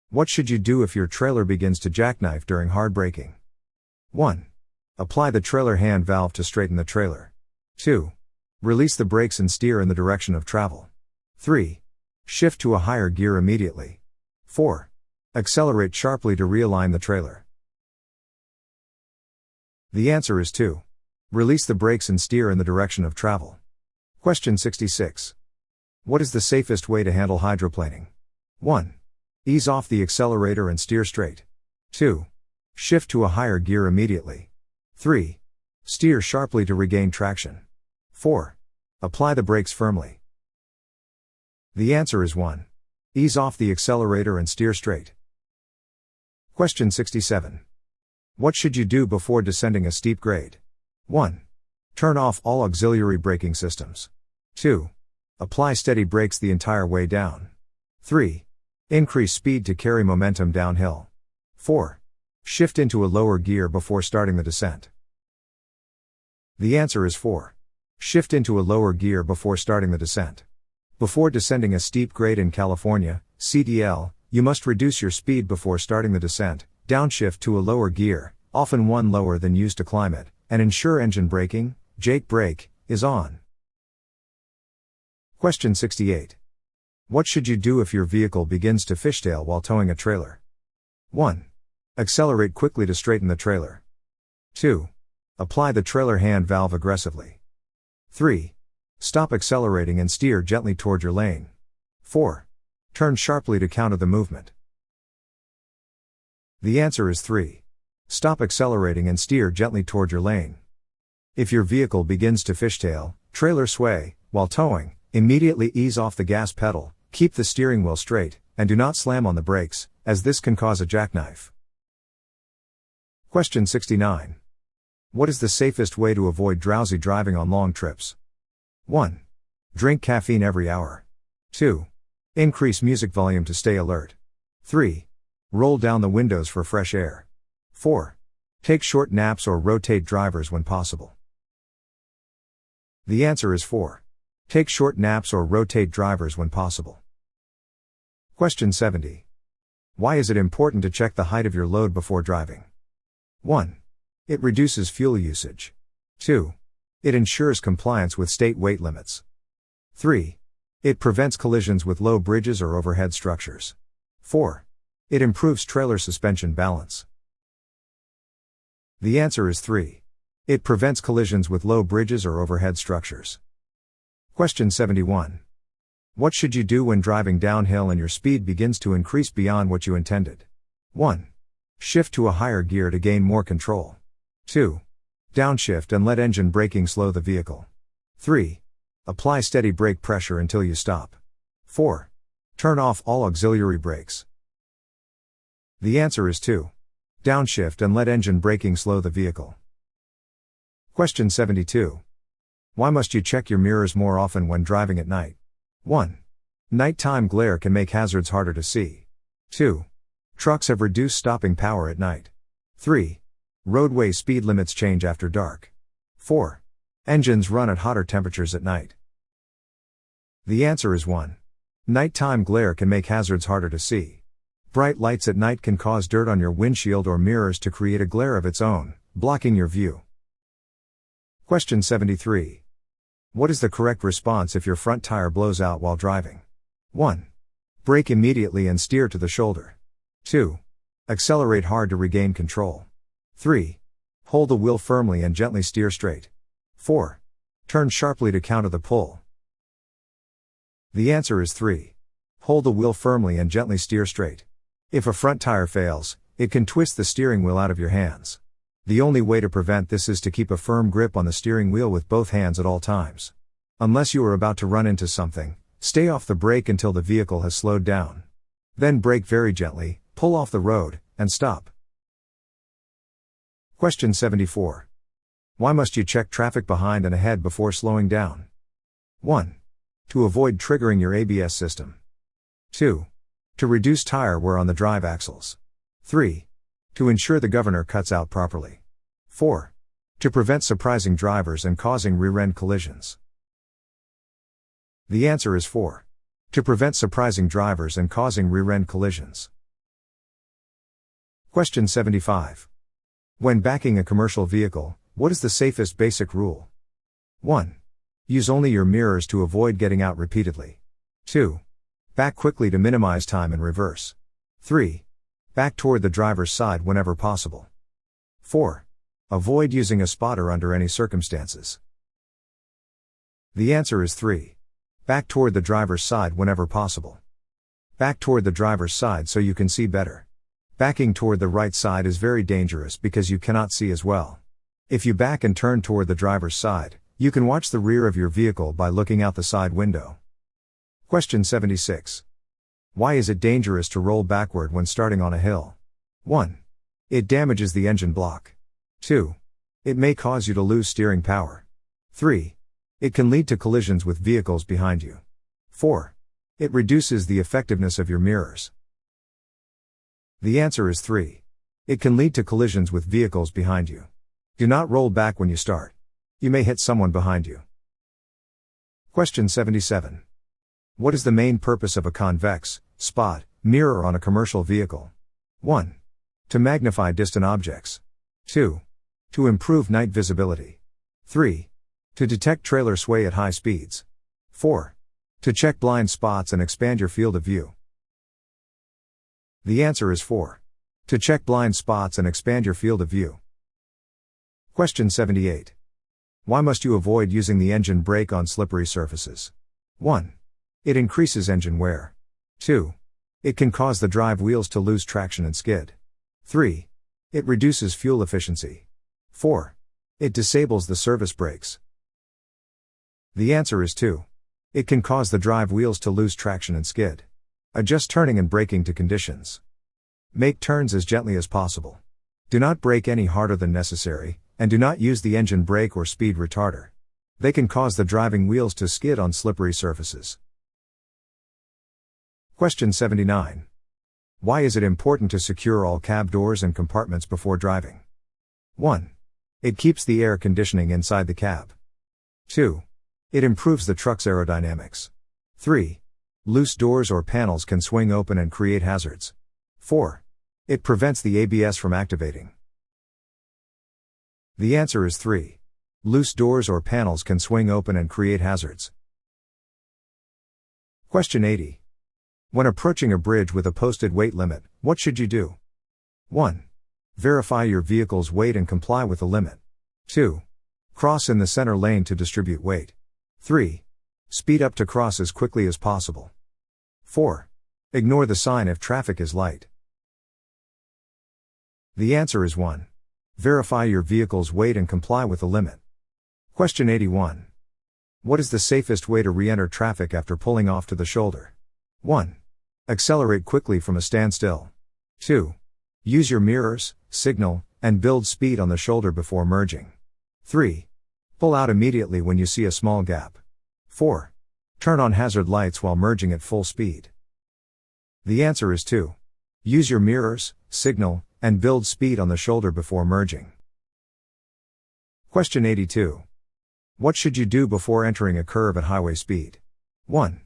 What should you do if your trailer begins to jackknife during hard braking? 1. Apply the trailer hand valve to straighten the trailer. 2. Release the brakes and steer in the direction of travel. 3. Shift to a higher gear immediately. 4. Accelerate sharply to realign the trailer. The answer is 2. Release the brakes and steer in the direction of travel. Question 66. What is the safest way to handle hydroplaning? 1. Ease off the accelerator and steer straight. 2. Shift to a higher gear immediately. 3. Steer sharply to regain traction. 4. Apply the brakes firmly. The answer is 1. Ease off the accelerator and steer straight. Question 67. What should you do before descending a steep grade? 1. Turn off all auxiliary braking systems. 2. Apply steady brakes the entire way down. 3. Increase speed to carry momentum downhill. 4. Shift into a lower gear before starting the descent. The answer is 4. Shift into a lower gear before starting the descent. Before descending a steep grade in California, CDL, you must reduce your speed before starting the descent, downshift to a lower gear, often one lower than used to climb it, and ensure engine braking, Jake brake, is on. Question 68. What should you do if your vehicle begins to fishtail while towing a trailer? 1. Accelerate quickly to straighten the trailer. 2. Apply the trailer hand valve aggressively. 3. Stop accelerating and steer gently toward your lane. 4. Turn sharply to counter the movement. The answer is 3. Stop accelerating and steer gently toward your lane. If your vehicle begins to fishtail, trailer sway, while towing, immediately ease off the gas pedal, keep the steering wheel straight, and do not slam on the brakes, as this can cause a jackknife. Question 69. What is the safest way to avoid drowsy driving on long trips? 1. Drink caffeine every hour. 2. Increase music volume to stay alert. 3. Roll down the windows for fresh air. 4. Take short naps or rotate drivers when possible. The answer is 4. Take short naps or rotate drivers when possible. Question 70. Why is it important to check the height of your load before driving? 1. It reduces fuel usage. 2. It ensures compliance with state weight limits. 3. It prevents collisions with low bridges or overhead structures. 4. It improves trailer suspension balance. The answer is 3. It prevents collisions with low bridges or overhead structures. Question 71. What should you do when driving downhill and your speed begins to increase beyond what you intended? 1. Shift to a higher gear to gain more control. 2. Downshift and let engine braking slow the vehicle. 3. Apply steady brake pressure until you stop. 4. Turn off all auxiliary brakes. The answer is 2. Downshift and let engine braking slow the vehicle. Question 72. Why must you check your mirrors more often when driving at night? 1. Nighttime glare can make hazards harder to see. 2. Trucks have reduced stopping power at night. 3. Roadway speed limits change after dark. 4. Engines run at hotter temperatures at night. The answer is 1. Nighttime glare can make hazards harder to see. Bright lights at night can cause dirt on your windshield or mirrors to create a glare of its own, blocking your view. Question 73. What is the correct response if your front tire blows out while driving? 1. Brake immediately and steer to the shoulder. 2. Accelerate hard to regain control. 3. Hold the wheel firmly and gently steer straight. 4. Turn sharply to counter the pull. The answer is 3. Hold the wheel firmly and gently steer straight. If a front tire fails, it can twist the steering wheel out of your hands. The only way to prevent this is to keep a firm grip on the steering wheel with both hands at all times. Unless you are about to run into something, stay off the brake until the vehicle has slowed down. Then brake very gently, pull off the road, and stop. Question 74. Why must you check traffic behind and ahead before slowing down? 1. To avoid triggering your ABS system. 2. To reduce tire wear on the drive axles. 3. To ensure the governor cuts out properly. 4. To prevent surprising drivers and causing rear-end collisions. The answer is 4. To prevent surprising drivers and causing rear-end collisions. Question 75. When backing a commercial vehicle, what is the safest basic rule? 1. Use only your mirrors to avoid getting out repeatedly. 2. Back quickly to minimize time in reverse. 3. Back toward the driver's side whenever possible. 4. Avoid using a spotter under any circumstances. The answer is 3. Back toward the driver's side whenever possible. Back toward the driver's side so you can see better. Backing toward the right side is very dangerous because you cannot see as well. If you back and turn toward the driver's side, you can watch the rear of your vehicle by looking out the side window. Question 76. Why is it dangerous to roll backward when starting on a hill? 1. It damages the engine block. 2. It may cause you to lose steering power. 3. It can lead to collisions with vehicles behind you. 4. It reduces the effectiveness of your mirrors. The answer is 3. It can lead to collisions with vehicles behind you. Do not roll back when you start. You may hit someone behind you. Question 77. What is the main purpose of a convex, spot, mirror on a commercial vehicle? 1. To magnify distant objects. 2. To improve night visibility. 3. To detect trailer sway at high speeds. 4. To check blind spots and expand your field of view. The answer is 4. To check blind spots and expand your field of view. Question 78. Why must you avoid using the engine brake on slippery surfaces? 1. It increases engine wear. 2. It can cause the drive wheels to lose traction and skid. 3. It reduces fuel efficiency. 4. It disables the service brakes. The answer is 2. It can cause the drive wheels to lose traction and skid. Adjust turning and braking to conditions. Make turns as gently as possible. Do not brake any harder than necessary, and do not use the engine brake or speed retarder. They can cause the driving wheels to skid on slippery surfaces. Question 79. Why is it important to secure all cab doors and compartments before driving? 1. It keeps the air conditioning inside the cab. 2. It improves the truck's aerodynamics. 3. Loose doors or panels can swing open and create hazards. 4. It prevents the ABS from activating. The answer is 3. Loose doors or panels can swing open and create hazards. Question 80. When approaching a bridge with a posted weight limit, what should you do? 1. Verify your vehicle's weight and comply with the limit. 2. Cross in the center lane to distribute weight. 3. Speed up to cross as quickly as possible. 4. Ignore the sign if traffic is light. The answer is 1. Verify your vehicle's weight and comply with the limit. Question 81. What is the safest way to re-enter traffic after pulling off to the shoulder? 1. Accelerate quickly from a standstill. 2. Use your mirrors, signal, and build speed on the shoulder before merging. 3. Pull out immediately when you see a small gap. 4. Turn on hazard lights while merging at full speed. The answer is 2. Use your mirrors, signal, and build speed on the shoulder before merging. Question 82. What should you do before entering a curve at highway speed? 1.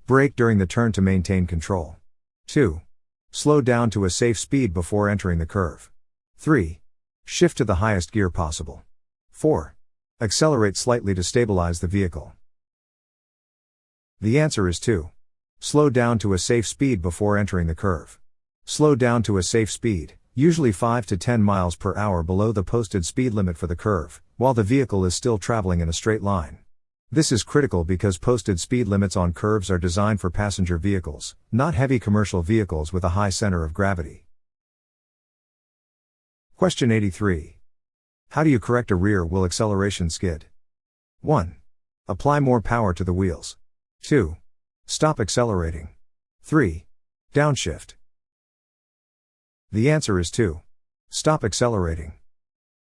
Brake during the turn to maintain control. 2. Slow down to a safe speed before entering the curve. 3. Shift to the highest gear possible. 4. Accelerate slightly to stabilize the vehicle. The answer is 2. Slow down to a safe speed before entering the curve. Slow down to a safe speed, usually 5 to 10 miles per hour below the posted speed limit for the curve, while the vehicle is still traveling in a straight line. This is critical because posted speed limits on curves are designed for passenger vehicles, not heavy commercial vehicles with a high center of gravity. Question 83. How do you correct a rear wheel acceleration skid? 1. Apply more power to the wheels. 2. Stop accelerating. 3. Downshift. The answer is 2. Stop accelerating.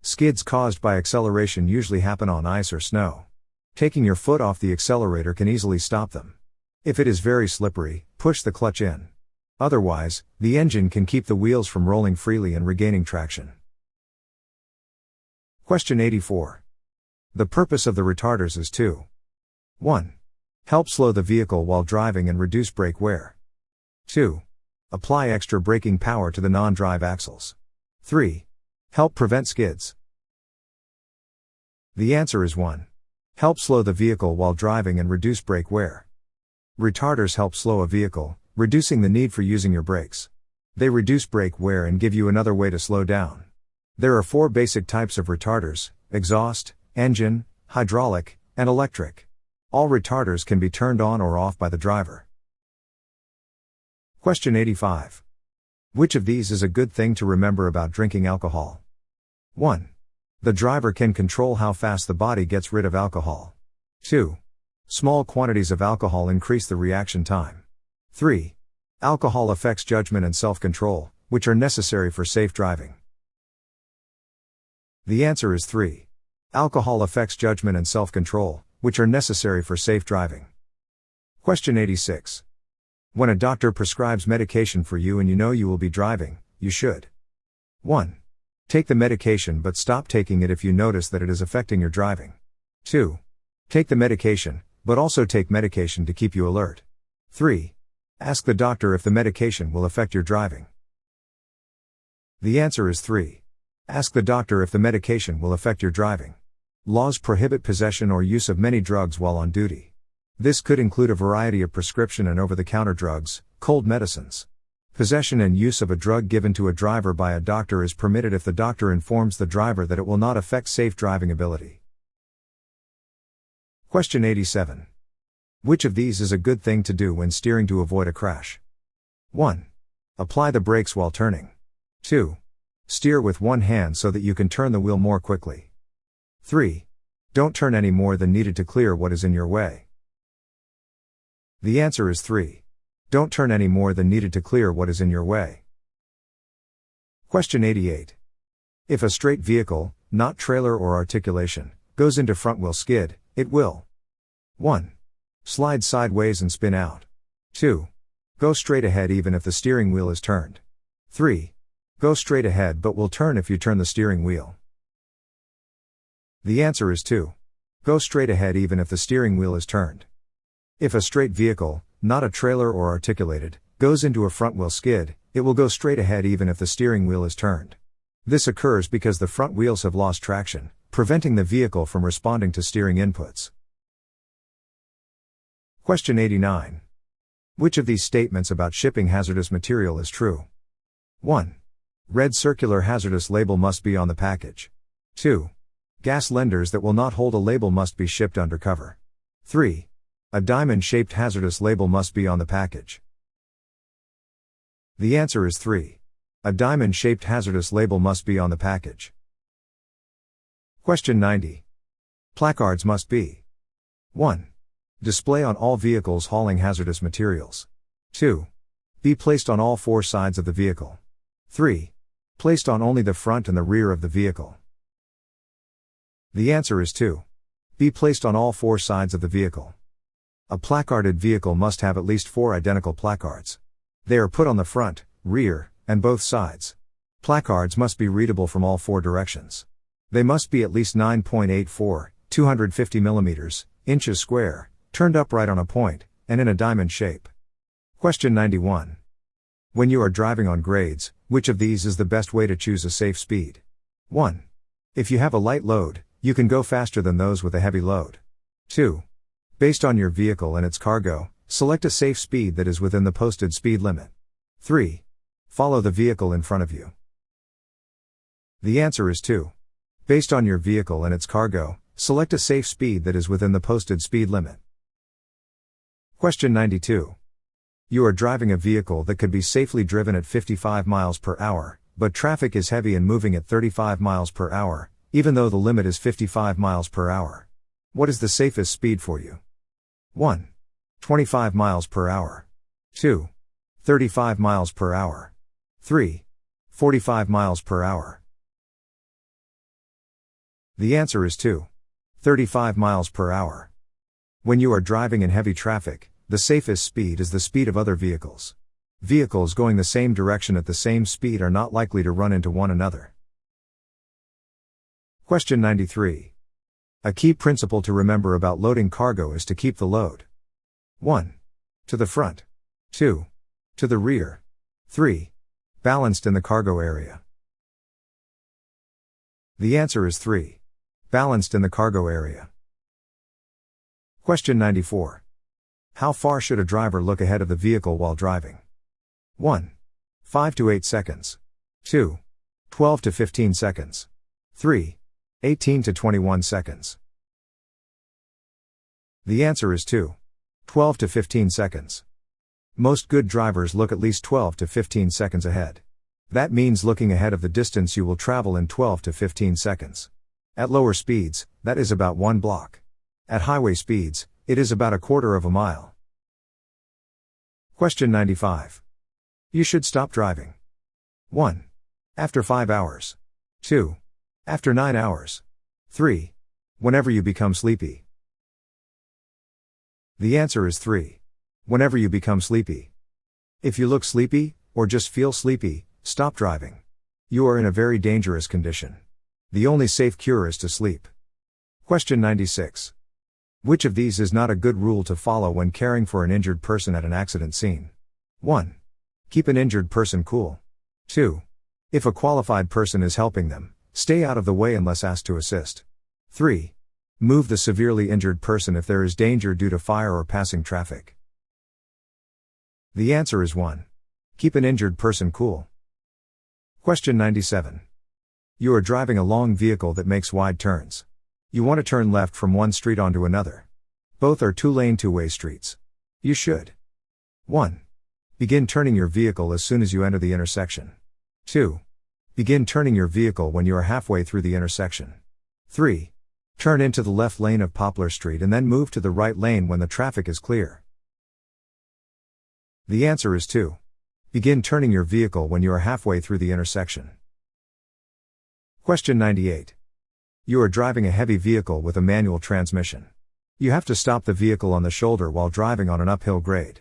Skids caused by acceleration usually happen on ice or snow. Taking your foot off the accelerator can easily stop them. If it is very slippery, push the clutch in. Otherwise, the engine can keep the wheels from rolling freely and regaining traction. Question 84. The purpose of the retarders is to 1. Help slow the vehicle while driving and reduce brake wear. 2. Apply extra braking power to the non-drive axles. 3. Help prevent skids. The answer is 1. Help slow the vehicle while driving and reduce brake wear. Retarders help slow a vehicle, reducing the need for using your brakes. They reduce brake wear and give you another way to slow down. There are 4 basic types of retarders: exhaust, engine, hydraulic, and electric. All retarders can be turned on or off by the driver. Question 85. Which of these is a good thing to remember about drinking alcohol? 1. The driver can control how fast the body gets rid of alcohol. 2. Small quantities of alcohol increase the reaction time. 3. Alcohol affects judgment and self-control, which are necessary for safe driving. The answer is 3. Alcohol affects judgment and self-control, which are necessary for safe driving. Question 86. When a doctor prescribes medication for you and you know you will be driving, you should 1. Take the medication but stop taking it if you notice that it is affecting your driving. 2. Take the medication, but also take medication to keep you alert. 3. Ask the doctor if the medication will affect your driving. The answer is 3. Ask the doctor if the medication will affect your driving. Laws prohibit possession or use of many drugs while on duty. This could include a variety of prescription and over-the-counter drugs, cold medicines. Possession and use of a drug given to a driver by a doctor is permitted if the doctor informs the driver that it will not affect safe driving ability. Question 87. Which of these is a good thing to do when steering to avoid a crash? 1. Apply the brakes while turning. 2. Steer with one hand so that you can turn the wheel more quickly. 3. Don't turn any more than needed to clear what is in your way. The answer is 3. Don't turn any more than needed to clear what is in your way. Question 88. If a straight vehicle, not trailer or articulation, goes into front wheel skid, it will 1. Slide sideways and spin out. 2. Go straight ahead even if the steering wheel is turned. 3. Go straight ahead but will turn if you turn the steering wheel. The answer is 2. Go straight ahead even if the steering wheel is turned. If a straight vehicle, not a trailer or articulated, goes into a front wheel skid, it will go straight ahead even if the steering wheel is turned. This occurs because the front wheels have lost traction, preventing the vehicle from responding to steering inputs. Question 89. Which of these statements about shipping hazardous material is true? 1. Red circular hazardous label must be on the package. 2. Gas lenders that will not hold a label must be shipped undercover. 3. A diamond-shaped hazardous label must be on the package. The answer is 3. A diamond-shaped hazardous label must be on the package. Question 90. Placards must be 1. Display on all vehicles hauling hazardous materials. 2. Be placed on all four sides of the vehicle. 3. Placed on only the front and the rear of the vehicle. The answer is 2. Be placed on all four sides of the vehicle. A placarded vehicle must have at least 4 identical placards. They are put on the front, rear, and both sides. Placards must be readable from all 4 directions. They must be at least 9.84, 250 mm, inches square, turned upright on a point, and in a diamond shape. Question 91. When you are driving on grades, which of these is the best way to choose a safe speed? 1. If you have a light load, you can go faster than those with a heavy load. 2. Based on your vehicle and its cargo, select a safe speed that is within the posted speed limit. 3. Follow the vehicle in front of you. The answer is 2. Based on your vehicle and its cargo, select a safe speed that is within the posted speed limit. Question 92. You are driving a vehicle that could be safely driven at 55 miles per hour, but traffic is heavy and moving at 35 miles per hour, even though the limit is 55 miles per hour. What is the safest speed for you? 1. 25 miles per hour. 2. 35 miles per hour. 3. 45 miles per hour. The answer is 2. 35 miles per hour. When you are driving in heavy traffic, the safest speed is the speed of other vehicles. Vehicles going the same direction at the same speed are not likely to run into one another. Question 93. A key principle to remember about loading cargo is to keep the load 1. To the front. 2. To the rear. 3. Balanced in the cargo area. The answer is 3. Balanced in the cargo area. Question 94. How far should a driver look ahead of the vehicle while driving? 1. 5 to 8 seconds. 2. 12 to 15 seconds. 3. 18 to 21 seconds. The answer is 2. 12 to 15 seconds. Most good drivers look at least 12 to 15 seconds ahead. That means looking ahead of the distance you will travel in 12 to 15 seconds. At lower speeds, that is about 1 block. At highway speeds, it is about a quarter of a mile. Question 95. You should stop driving. 1. After 5 hours. 2. After 9 hours. 3. Whenever you become sleepy. The answer is 3. Whenever you become sleepy. If you look sleepy, or just feel sleepy, stop driving. You are in a very dangerous condition. The only safe cure is to sleep. Question 96. Which of these is not a good rule to follow when caring for an injured person at an accident scene? 1. Keep an injured person cool. 2. If a qualified person is helping them, stay out of the way unless asked to assist. 3. Move the severely injured person if there is danger due to fire or passing traffic. The answer is 1. Keep an injured person cool. Question 97. You are driving a long vehicle that makes wide turns. You want to turn left from one street onto another. Both are 2-lane two-way streets. You should 1. Begin turning your vehicle as soon as you enter the intersection. 2. Begin turning your vehicle when you are halfway through the intersection. 3. Turn into the left lane of Poplar Street and then move to the right lane when the traffic is clear. The answer is 2. Begin turning your vehicle when you are halfway through the intersection. Question 98. You are driving a heavy vehicle with a manual transmission. You have to stop the vehicle on the shoulder while driving on an uphill grade.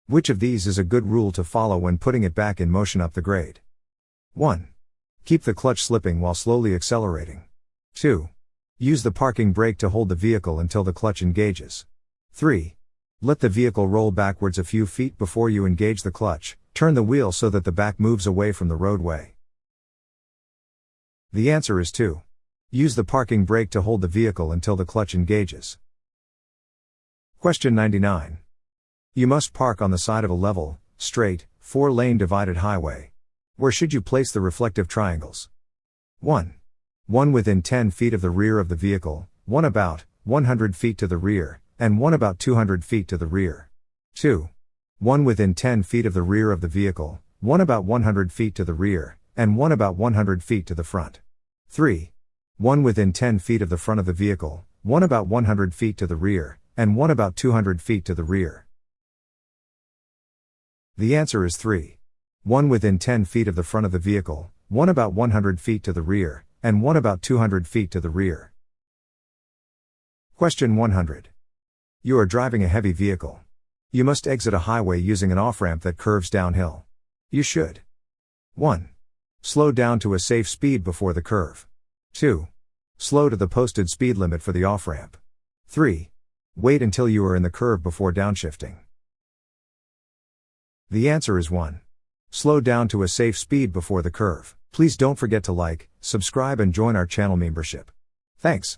Which of these is a good rule to follow when putting it back in motion up the grade? 1. Keep the clutch slipping while slowly accelerating. 2. Use the parking brake to hold the vehicle until the clutch engages. 3. Let the vehicle roll backwards a few feet before you engage the clutch. Turn the wheel so that the back moves away from the roadway. The answer is 2. Use the parking brake to hold the vehicle until the clutch engages. Question 99. You must park on the side of a level, straight, 4-lane divided highway. Where should you place the reflective triangles? 1. One within 10 feet of the rear of the vehicle, one about 100 feet to the rear, and one about 200 feet to the rear. 2. One within 10 feet of the rear of the vehicle, one about 100 feet to the rear, and one about 100 feet to the front. 3. 1 within 10 feet of the front of the vehicle, 1 about 100 feet to the rear, and 1 about 200 feet to the rear? The answer is 3. 1 within 10 feet of the front of the vehicle, 1 about 100 feet to the rear, and 1 about 200 feet to the rear. Question 100. You are driving a heavy vehicle. You must exit a highway using an off-ramp that curves downhill. You should 1. Slow down to a safe speed before the curve. 2. Slow to the posted speed limit for the off-ramp. 3. Wait until you are in the curve before downshifting. The answer is 1. Slow down to a safe speed before the curve. Please don't forget to like, subscribe and join our channel membership. Thanks.